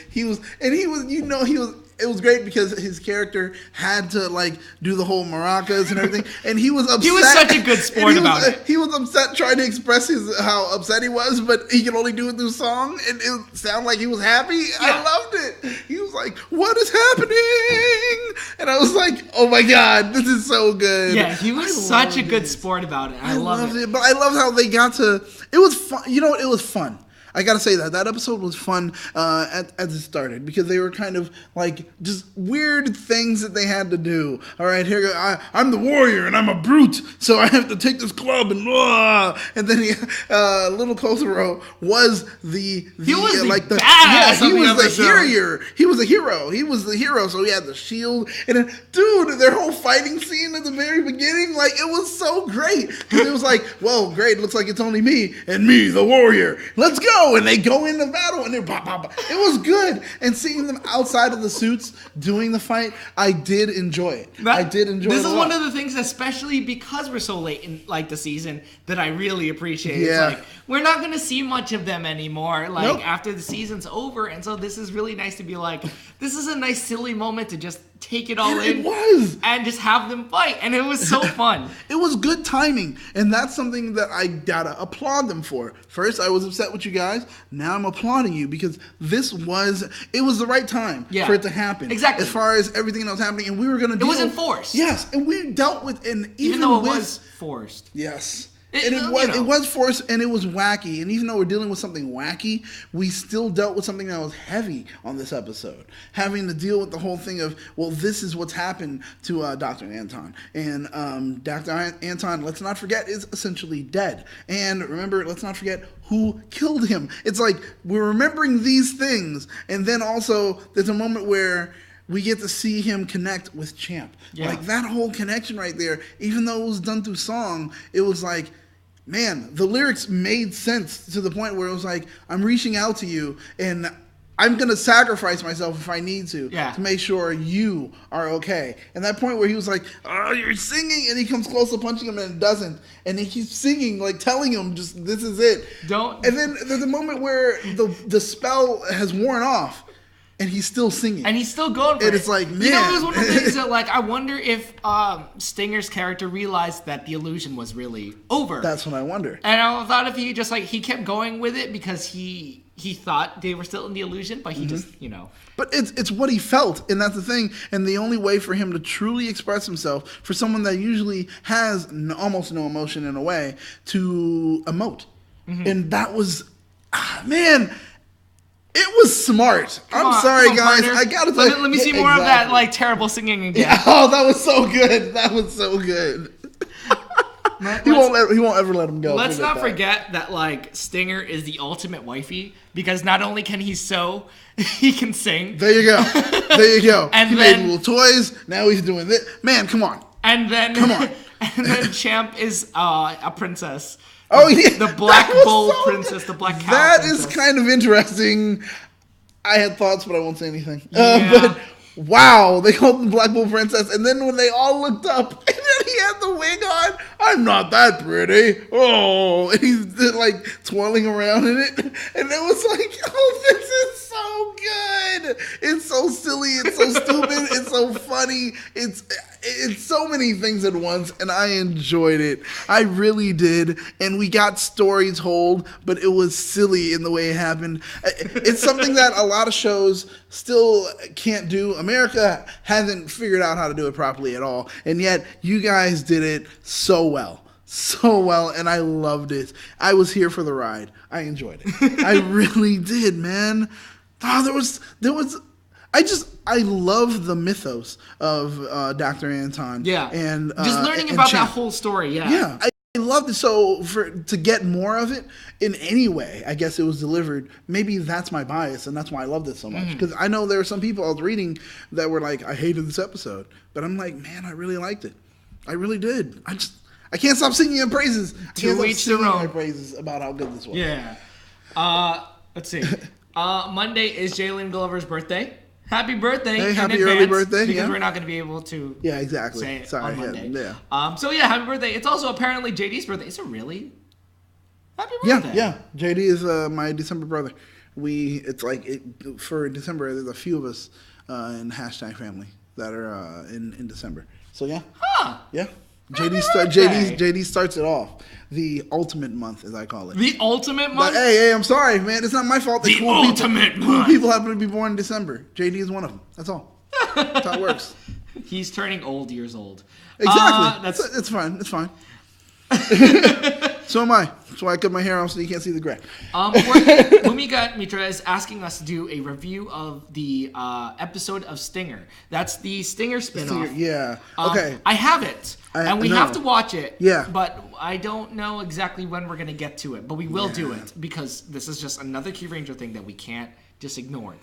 It was great because his character had to do the whole maracas and everything, and he was upset. He was such a good sport about it. He was upset trying to express how upset he was, but he could only do it through song, and it sounded like he was happy. Yeah. I loved it. He was like, "What is happening?" And I was like, "Oh my God, this is so good." Yeah, he was such a good sport about it. I loved it. But I loved how they got to. It was fun. You know what? It was fun. I gotta say that episode was fun as it started because they were kind of just weird things that they had to do. All right, here I'm the warrior and I'm a brute, so I have to take this club and blah. And then little Kotaro was the he was the badass. He was the hero. He was the hero. He was the hero. So he had the shield and then, dude, their whole fighting scene at the very beginning, it was so great because it was like, well, great, looks like it's only me and me, the warrior. Let's go. And they go into battle and they're pop, pop, pop. It was good. And seeing them outside of the suits doing the fight, I did enjoy it. This is one of the things, especially because we're so late in the season, that I really appreciate. Yeah. It's we're not going to see much of them anymore after the season's over. And so this is really nice to be this is a nice silly moment to just take it all in. It was. And just have them fight. And it was so fun. It was good timing. And that's something that I gotta applaud them for. First, I was upset with you guys. Now I'm applauding you because it was the right time for it to happen. Exactly. As far as everything that was happening. And we were going to It wasn't forced. Yes. And we dealt with, even though it was forced. Yes. It was forced and it was wacky. And even though we're dealing with something wacky, we still dealt with something that was heavy on this episode. Having to deal with the whole thing of, well, this is what's happened to Dr. Anton. And Dr. Anton, let's not forget, is essentially dead. And remember, let's not forget who killed him. It's like we're remembering these things. And then also there's a moment where we get to see him connect with Champ. Yeah. That whole connection right there, even though it was done through song, it was like, man, the lyrics made sense to the point where it was like, I'm reaching out to you and I'm going to sacrifice myself if I need to make sure you are okay. And that point where he was like, oh, you're singing, and he comes close to punching him and it doesn't. And he keeps singing, telling him, just, this is it. And then there's a moment where the spell has worn off. And he's still singing. And he's still going for it. And it's like, man. It was one of the things that, I wonder if Stinger's character realized that the illusion was really over. That's what I wonder. And I thought if he just, he kept going with it because he thought they were still in the illusion, but he just, But it's what he felt, and that's the thing. And the only way for him to truly express himself, for someone that usually has almost no emotion in a way, to emote. Mm-hmm. And that was, man... It was smart. I'm sorry, guys. Partner. I gotta tell you. Let me see more of that terrible singing again. Yeah, oh, that was so good. That was so good. He won't ever let him go. Let's not forget that Stinger is the ultimate wifey because not only can he sew, he can sing. There you go. And he made little toys. Now he's doing this. Man, come on. And then come on. And then Champ is a princess. Oh yeah, the Black Bull princess, the Black Cow. That princess. is kind of interesting. I had thoughts, but I won't say anything. Yeah. But wow, they called him Black Bull Princess, and then when they all looked up, and then he had the wig on. I'm not that pretty. Oh, and he's like twirling around in it, and it was like, oh, this is so good. It's so silly. It's so stupid. It's so funny. It's so many things at once, and I enjoyed it. I really did, and we got story told, but it was silly in the way it happened. It's something that a lot of shows still can't do. America hasn't figured out how to do it properly at all, and yet you guys did it so well, and I loved it. I was here for the ride. I enjoyed it. I really did, man. Oh, I love the mythos of Doctor Anton. Yeah, and just learning about that whole story. Yeah, I loved it. So to get more of it in any way, I guess it was delivered. Maybe that's my bias, and that's why I loved it so much. Because I know there were some people I was reading that were like, I hated this episode, but I'm like, man, I really liked it. I really did. I can't stop singing your praises. To each their own. My praises about how good this was. Yeah. Let's see. Monday is Jalen Glover's birthday. Happy birthday! Hey, happy early birthday! Because we're not going to be able to. Yeah, exactly. Say it Sorry, on Monday. Yeah. So yeah, happy birthday! It's also apparently JD's birthday. Is it really? Happy birthday! Yeah. JD is my December brother. For December. There's a few of us in #family that are in December. So yeah. Huh? Yeah. JD starts it off. The ultimate month, as I call it. The ultimate month? But hey, I'm sorry, man. It's not my fault that cool people happen to be born in December. JD is one of them. That's all. That's how it works. He's turning old years old. Exactly. It's fine. It's fine. So am I. That's why I cut my hair off so you can't see the gray. Mumika Mitra is asking us to do a review of the episode of Stinger. That's the Stinger spinoff. Yeah. Okay. I have it. And we have to watch it. Yeah. But I don't know exactly when we're going to get to it. But we will do it because this is just another Kyuranger thing that we can't just ignore.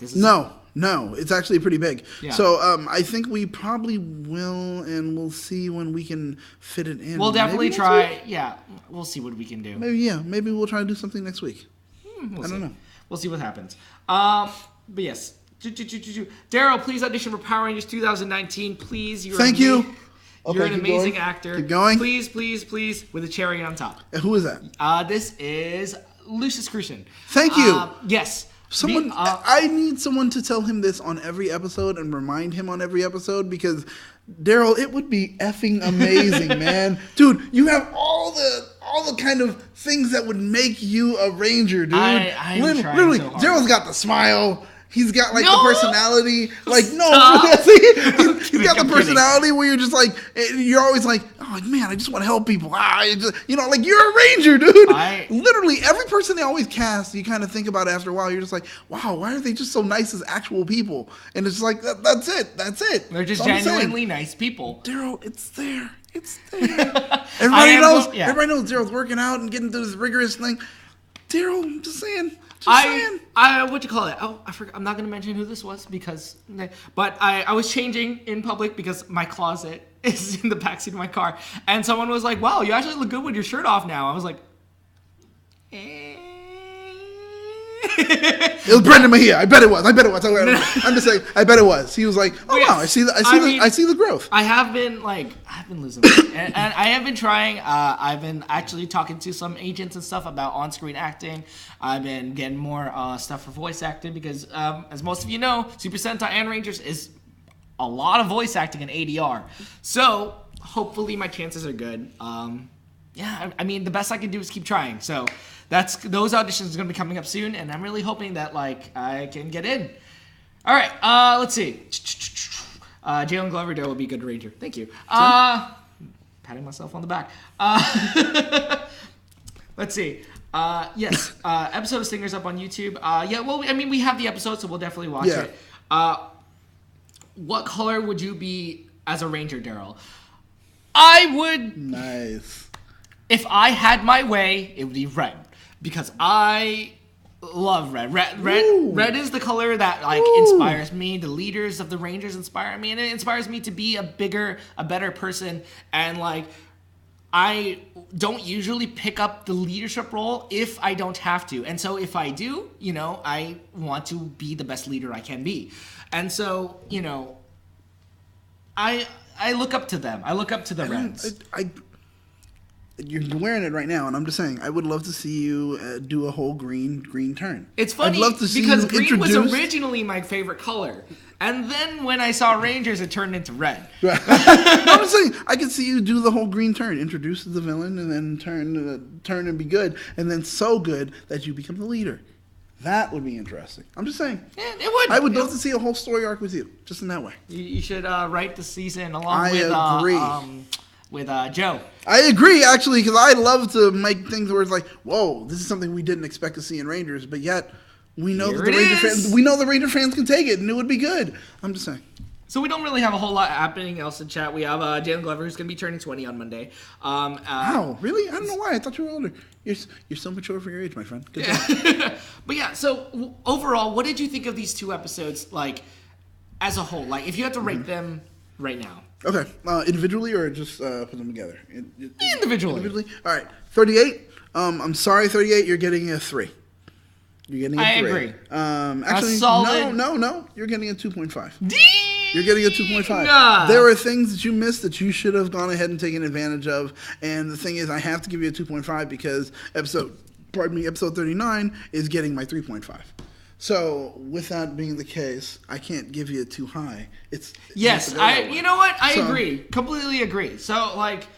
No, it's actually pretty big. Yeah. So I think we probably will, and we'll see when we can fit it in. We'll definitely try. Yeah, we'll see what we can do. Maybe we'll try to do something next week. I don't know. We'll see what happens. But yes, Darrel, please audition for Power Rangers 2019. Please, Thank you. You're an amazing actor. Keep going. Please, with a cherry on top. Who is that? This is Lucius Crucian. Thank you. Yes. I need someone to tell him this on every episode and remind him on every episode because, Darrel, it would be effing amazing, man. Dude, you have all the kind of things that would make you a ranger, dude. I'm literally, so hard. Darrel's got the smile. He's got the personality. He's got the personality where you're just like, you're always like, oh man, I just want to help people. You're a ranger, dude. Literally, every person they always cast, you kind of think about it after a while. You're just like, wow, why are they just so nice as actual people? And it's like, that's it. They're just genuinely nice people. Darrel, it's there. Everybody knows Darrel's working out and getting through this rigorous thing. Darrel, I'm just saying. What you call it? Oh, I forgot. I'm not gonna mention who this was but I was changing in public because my closet is in the backseat of my car, and someone was like, "Wow, you actually look good with your shirt off now." I was like, It was Brendan Mejia. I bet it was. I'm just saying. I bet it was. He was like, "Oh wow, I see the growth." I have been losing weight, and I have been trying. I've been actually talking to some agents and stuff about on-screen acting. I've been getting more stuff for voice acting because, as most of you know, Super Sentai and Rangers is a lot of voice acting in ADR. So hopefully my chances are good. The best I can do is keep trying. So those auditions are going to be coming up soon, and I'm really hoping that I can get in. All right, let's see. Jalen Glover will be a good ranger. Thank you. Patting myself on the back. Let's see. Yes, episode of Stinger's up on YouTube. We have the episode, so we'll definitely watch it. What color would you be as a ranger, Darrel? I would... Nice. If I had my way, it would be red. Because I love red. Red is the color that inspires me. The leaders of the Rangers inspire me, and it inspires me to be a better person. And I don't usually pick up the leadership role if I don't have to. And so if I do, I want to be the best leader I can be. And so, I look up to them. I look up to the Rens. You're wearing it right now, and I'm just saying, I would love to see you do a whole green turn. It's funny I'd love to see because you green was originally my favorite color. And then when I saw Rangers, it turned into red. Right. I'm just saying, I could see you do the whole green turn, introduce the villain, and then turn and be good, and then so good that you become the leader. That would be interesting. I'm just saying. Yeah, it would. I would love to see a whole story arc with you, just in that way. You should write the season along with Joe. I agree, actually, because I love to make things where it's like, whoa, this is something we didn't expect to see in Rangers, but yet we know that the Ranger fans can take it, and it would be good. I'm just saying. So we don't really have a whole lot happening else in chat. We have Jalen Glover, who's going to be turning 20 on Monday. Wow, really? I don't know why. I thought you were older. You're so mature for your age, my friend. Good job. But yeah, so overall, what did you think of these 2 episodes, like, as a whole? Like, if you had to rate them right now. Okay, individually or just put them together? Individually. All right, 38. I'm sorry, 38. You're getting a 3. You're getting a 3. I agree. Actually, solid... no. You're getting a 2.5. Damn! You're getting a 2.5. There are things that you missed that you should have gone ahead and taken advantage of. And the thing is, I have to give you a 2.5 because episode 39 is getting my 3.5. So, with that being the case, I can't give you a too high. You know what? I agree. Completely agree. So, like,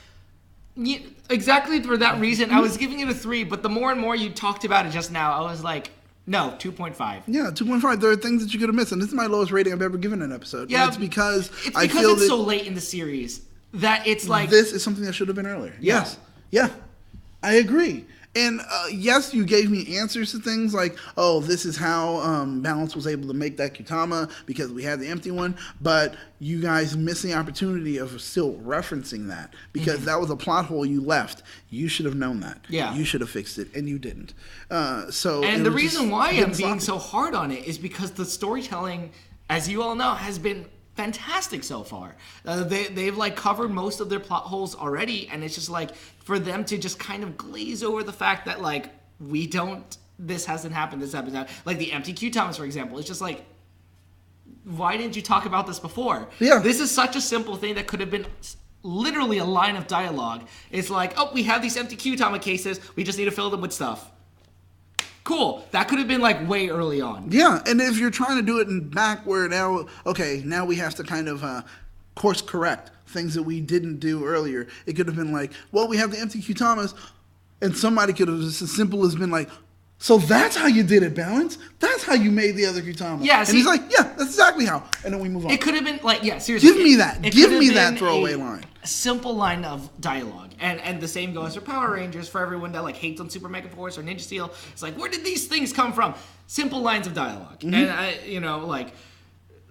exactly for that reason, I was giving it a 3, but the more and more you talked about it just now, I was like, no, 2.5. Yeah, 2.5. There are things that you could have missed, and this is my lowest rating I've ever given an episode. Yeah, it's because I feel it's so late in the series that it's like... This is something that should have been earlier. Yeah. Yes. Yeah. I agree. And yes, you gave me answers to things like, oh, this is how Balance was able to make that Kyutama because we had the empty one. But you guys missed the opportunity of still referencing that because that was a plot hole you left. You should have known that. Yeah. You should have fixed it, and you didn't. And the reason why I'm being so hard on it is because the storytelling, as you all know, has been fantastic so far. They've like covered most of their plot holes already, and it's just like for them to just kind of glaze over the fact that like this hasn't happened, like the empty Kyutamas, for example. It's just like, why didn't you talk about this before? Yeah, this is such a simple thing that could have been literally a line of dialogue. It's like, oh, we have these empty Kyutama cases, we just need to fill them with stuff. Cool. That could have been like way early on. Yeah, and if you're trying to do it in back where now we have to kind of course correct things that we didn't do earlier. It could have been like, well, we have the empty Kyutamas, and somebody could have just as simple as been like, so that's how you did it, Balance? That's how you made the other Kyutama. Yeah, and he's like, yeah, that's exactly how. And then we move on. It could have been like, yeah, seriously. Give me that. Give me that throwaway line. A simple line of dialogue. And the same goes for Power Rangers, for everyone that like hates on Super Mega Force or Ninja Steel. It's like, where did these things come from? Simple lines of dialogue. Mm-hmm. And like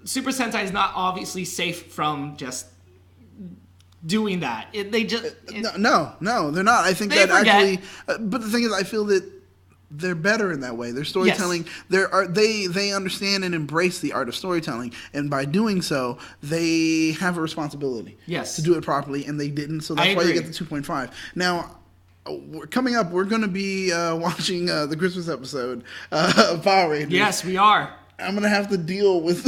Super Sentai is not obviously safe from just doing that. No, they're not. I think that forget. Actually, but the thing is, I feel that they're better in that way. Their storytelling, yes. They understand and embrace the art of storytelling, and by doing so, they have a responsibility to do it properly, and they didn't. So that's why you get the 2.5. Now, coming up, we're going to be watching the Christmas episode of Power Rangers. Yes, we are. I'm going to have to deal with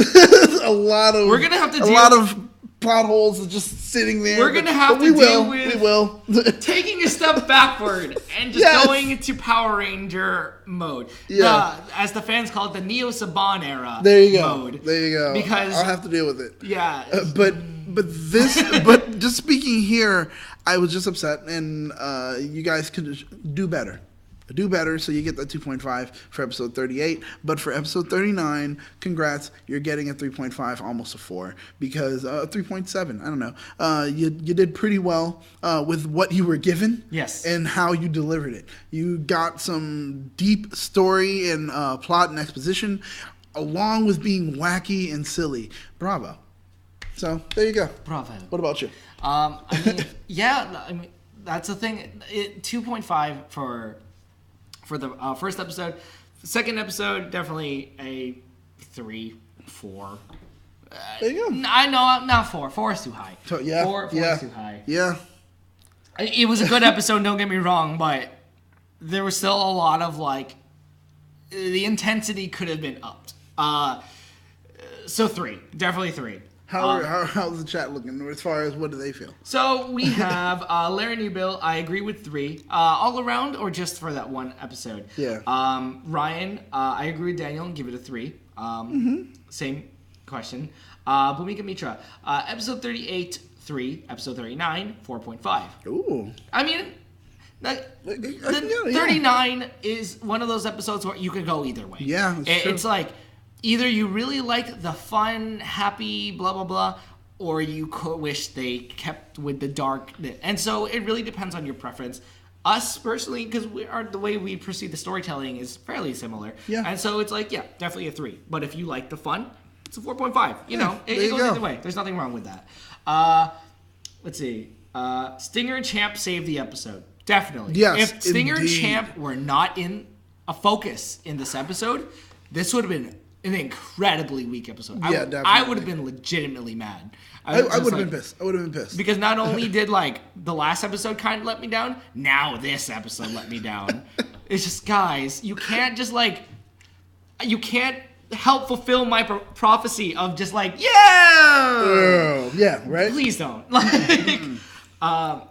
a lot of. We're going to have to deal a lot of plot holes just sitting there. We're gonna have to deal with taking a step backward and just going into Power Ranger mode. As the fans call it, the Neo Saban era. There you go. Mode. There you go. Because I'll have to deal with it. Yeah. But just speaking here, I was just upset, and you guys could do better. Do better, so you get that 2.5 for episode 38. But for episode 39, congrats, you're getting a 3.5, almost a 4, because 3.7. I don't know. You did pretty well with what you were given, and how you delivered it. You got some deep story and plot and exposition, along with being wacky and silly. Bravo. So there you go. Bravo. What about you? I mean, that's the thing. 2.5 for the first episode. Second episode, definitely a 3, 4. There you go. I know, not 4. 4 is too high. 4 is too high. Yeah. It was a good episode, don't get me wrong, but there was still a lot of, like, the intensity could have been upped. So 3. Definitely 3. How's the chat looking as far as what do they feel? So we have Larry Newbill, I agree with 3. All around or just for that one episode? Yeah. Ryan, I agree with Daniel and give it a 3. Same question. Bhumika Mitra, episode 38, 3. Episode 39, 4.5. Ooh. I mean, the 39 is one of those episodes where you could go either way. Yeah, it's like either you really like the fun, happy, blah blah blah, or you wish they kept with the dark. And so it really depends on your preference. Us personally, because the way we proceed the storytelling is fairly similar. Yeah. And so it's like, yeah, definitely a 3. But if you like the fun, it's a 4.5. You know, it goes either way. There's nothing wrong with that. Let's see. Stinger and Champ saved the episode. Definitely. Yes, if Stinger and Champ were not in a focus in this episode, this would have been an incredibly weak episode. Yeah, definitely. I would have been legitimately mad. I would have been pissed. I would have been pissed. Because not only did, like, the last episode kind of let me down, now this episode let me down. It's just, guys, you can't just, like, you can't help fulfill my prophecy of just, like, yeah, right? Please don't.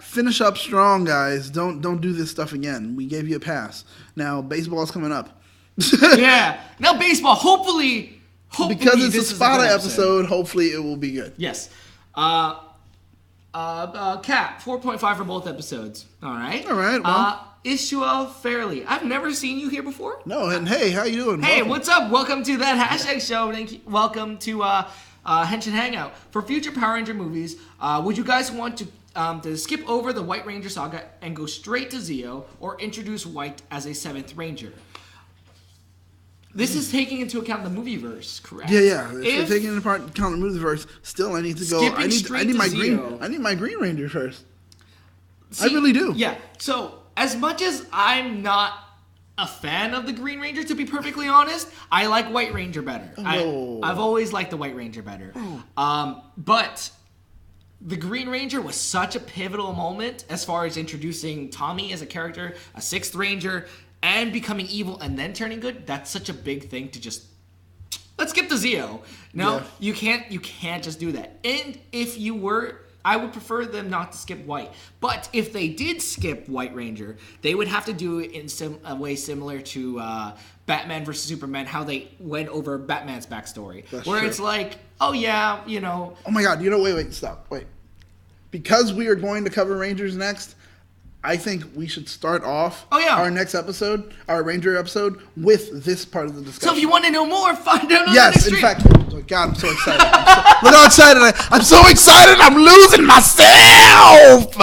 Finish up strong, guys. Don't do this stuff again. We gave you a pass. Now, baseball's coming up. Yeah. Now, baseball, hopefully because it's a Spada episode, hopefully it will be good. Yes. Cat, 4.5 for both episodes. All right. Well. Ishua Fairley. I've never seen you here before. No, and hey, how you doing? Hey, what's up? Welcome to that hashtag show. Welcome to Henshin Hangout. For future Power Ranger movies, would you guys want to skip over the White Ranger saga and go straight to Zeo, or introduce White as a 7th Ranger? This is taking into account the movieverse, correct? Yeah. If taking into account the movieverse, still I need to go. I need my Zeo. I need my Green Ranger first. See, I really do. Yeah. So as much as I'm not a fan of the Green Ranger, to be perfectly honest, I like White Ranger better. I've always liked the White Ranger better. But the Green Ranger was such a pivotal moment as far as introducing Tommy as a character, a 6th Ranger, and becoming evil and then turning good. That's such a big thing to just, let's skip to Zeo. No, you can't just do that. And if you were, I would prefer them not to skip White. But if they did skip White Ranger, they would have to do it in a way similar to Batman vs. Superman, how they went over Batman's backstory. Where it's like, oh yeah, you know. Oh my god, wait, stop. Because we are going to cover Rangers next, I think we should start off our next episode, our Ranger episode, with this part of the discussion. So if you want to know more, find out on the Yes, next in stream. fact, God, I'm so excited. Look how excited I'm so excited, I'm losing myself!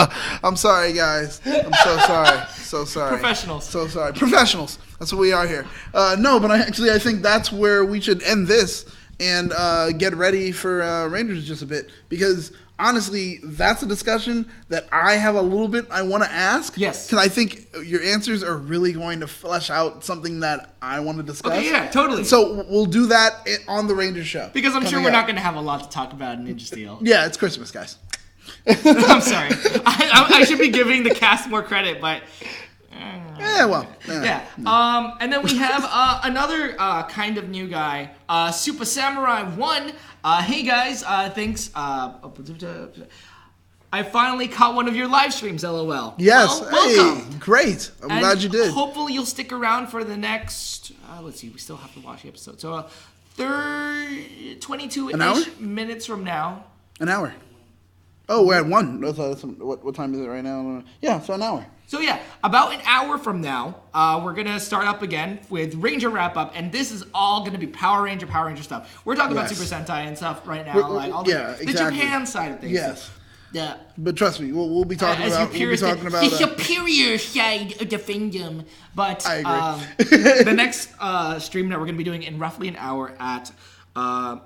I'm sorry, guys. I'm so sorry. So sorry. Professionals. So sorry. Professionals. That's what we are here. No, but I think that's where we should end this and get ready for Rangers just a bit, because honestly, that's a discussion that I have a little bit I want to ask. Yes. Because I think your answers are really going to flesh out something that I want to discuss. Okay, yeah, totally. So we'll do that on the Ranger show. Because I'm sure we're not going to have a lot to talk about in Ninja Steel. Yeah, it's Christmas, guys. I'm sorry. I should be giving the cast more credit, but... Yeah. And then we have another kind of new guy, Super Samurai 1. Hey guys, thanks. I finally caught one of your live streams, LOL. Yes, welcome. Hey, great. I'm glad you did. Hopefully you'll stick around for the next, let's see, we still have to watch the episode. So 22-ish minutes from now. An hour. Oh, we're at 1. What time is it right now? Yeah, so an hour. So yeah, about an hour from now, we're going to start up again with Ranger Wrap-Up, and this is all going to be Power Ranger stuff. We're talking about Super Sentai and stuff right now, like all the Japan side of things. Yes. Yeah. But trust me, we'll be talking about the superior side of the fandom. But I agree. The next stream that we're going to be doing in roughly an hour at 1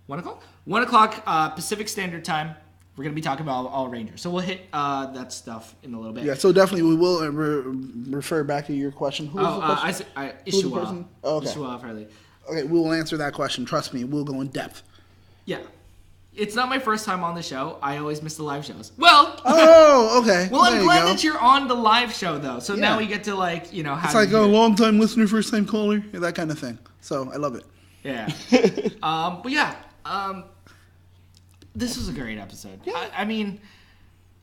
o'clock? 1 o'clock Pacific Standard Time. We're going to be talking about all Rangers. So we'll hit that stuff in a little bit. Yeah, so definitely we will refer back to your question. Who was the question? Ishua. Oh, okay. Ishua Fairley. Okay, we will answer that question. Trust me, we'll go in depth. Yeah. It's not my first time on the show. I always miss the live shows. Well. Oh, okay. Well, I'm glad that you're on the live show though. So now we get to have it's like a long-time listener, first-time caller, that kind of thing. So I love it. Yeah. This was a great episode. Yeah. I mean,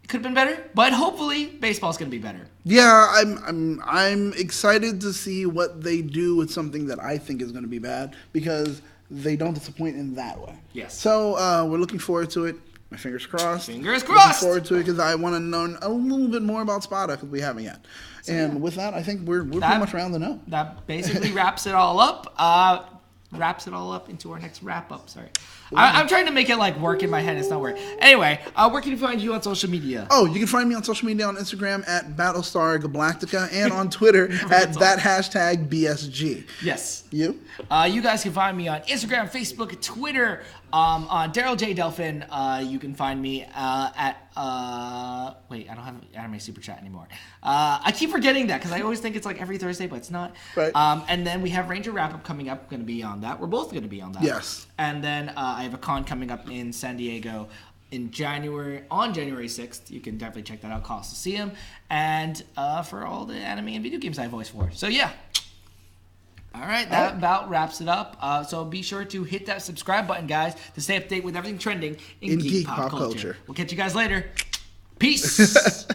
it could have been better, but hopefully baseball's gonna be better. Yeah, I'm excited to see what they do with something that I think is gonna be bad, because they don't disappoint in that way. Yes. So we're looking forward to it. My fingers crossed. Fingers crossed. Looking forward to it because I want to know a little bit more about Spada because we haven't yet. So, with that, I think we're pretty much around the know. That basically wraps it all up. Wraps it all up into our next wrap up. Sorry. I'm trying to make it work in my head. It's not working. Anyway, where can you find you on social media? Oh, you can find me on social media on Instagram at Battlestar Galactica and on Twitter at that hashtag BSG. Yes. You? You guys can find me on Instagram, Facebook, Twitter, on Darrel J. Delphin. You can find me at wait, I don't have Anime Super Chat anymore. I keep forgetting that because I always think it's every Thursday, but it's not. Right. And then we have Ranger Wrap Up coming up. Going to be on that. We're both going to be on that. Yes. And then I have a con coming up in San Diego on January 6th. You can definitely check that out. Cost to see him. And for all the anime and video games I voice for. So yeah. All right, that about wraps it up. So be sure to hit that subscribe button, guys, to stay up to date with everything trending in geek pop culture. We'll catch you guys later. Peace.